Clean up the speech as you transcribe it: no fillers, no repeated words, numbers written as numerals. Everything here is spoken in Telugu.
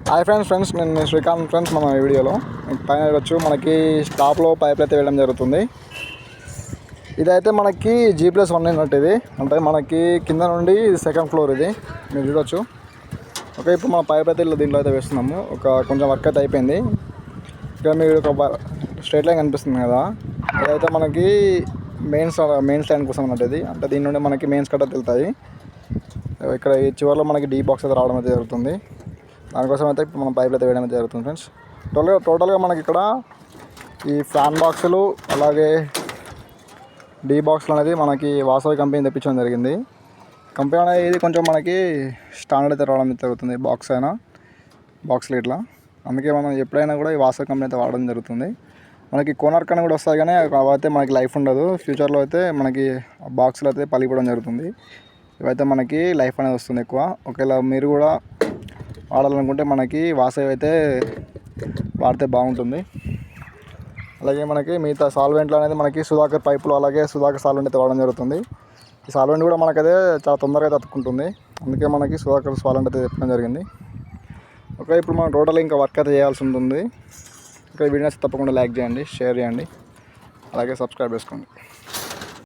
హాయ్ ఫ్రెండ్స్ నేను శ్రీకాంత్ ఫ్రెండ్స్. మన వీడియోలో పైన వచ్చి మనకి స్టాప్లో పైపులు అయితే వేయడం జరుగుతుంది. ఇదైతే మనకి G+1 అన్నట్టు. ఇది అంటే మనకి కింద నుండి సెకండ్ ఫ్లోర్ ఇది మీరు చూడొచ్చు. ఓకే, ఇప్పుడు మన పైప్ అయితే దీంట్లో అయితే వేస్తున్నాము. కొంచెం వర్క్ అయితే అయిపోయింది. ఇక్కడ మీరు ఒక స్ట్రైట్ లైన్ కనిపిస్తుంది కదా, ఇదైతే మనకి మెయిన్స్ లైన్ కోసం అన్నట్టు. ఇది అంటే దీని నుండి మనకి మెయిన్స్ కట్ట వెళ్తాయి. ఇక్కడ ఈ చివరిలో మనకి డీ బాక్స్ అయితే రావడం అయితే జరుగుతుంది. దానికోసం అయితే ఇప్పుడు మనం పైపులు అయితే వేయడం అయితే జరుగుతుంది ఫ్రెండ్స్. టోటల్గా మనకి ఇక్కడ ఈ ఫ్యాన్ బాక్సులు అలాగే డీ బాక్సులు అనేది మనకి వాసవి కంపెనీ తెప్పించడం జరిగింది. కంపెనీ అనేది ఇది కొంచెం మనకి స్టాండర్డ్ అయితే రావడం జరుగుతుంది. బాక్స్లు ఇట్లా. అందుకే మనం ఎప్పుడైనా కూడా ఈ వాసవి కంపెనీ అయితే వాడడం జరుగుతుంది. మనకి కోనార్క్ అని కూడా వస్తాయి, కానీ అవైతే మనకి లైఫ్ ఉండదు. ఫ్యూచర్లో అయితే మనకి బాక్సులు అయితే పలిగిపోవడం జరుగుతుంది. ఇవైతే మనకి లైఫ్ అనేది వస్తుంది ఎక్కువ. ఒకవేళ మీరు కూడా వాడాలనుకుంటే మనకి వాసవి అయితే వాడితే బాగుంటుంది. అలాగే మనకి మిగతా సాల్వెంట్లు అనేది మనకి సుధాకర్ పైపులు అలాగే సుధాకర్ సాల్వెంట్ అయితే వాడడం జరుగుతుంది. ఈ సాల్వెంట్ కూడా మనకైతే చాలా తొందరగా అయితే అతుక్కుంటుంది. అందుకే మనకి సుధాకర్ సాల్వెంట్ అయితే చెప్పడం జరిగింది. ఓకే, ఇప్పుడు మనం టోటల్ ఇంకా వర్క్ అయితే చేయాల్సి ఉంటుంది. ఇంకా వీడియోస్ తప్పకుండా లైక్ చేయండి, షేర్ చేయండి, అలాగే సబ్స్క్రైబ్ చేసుకోండి.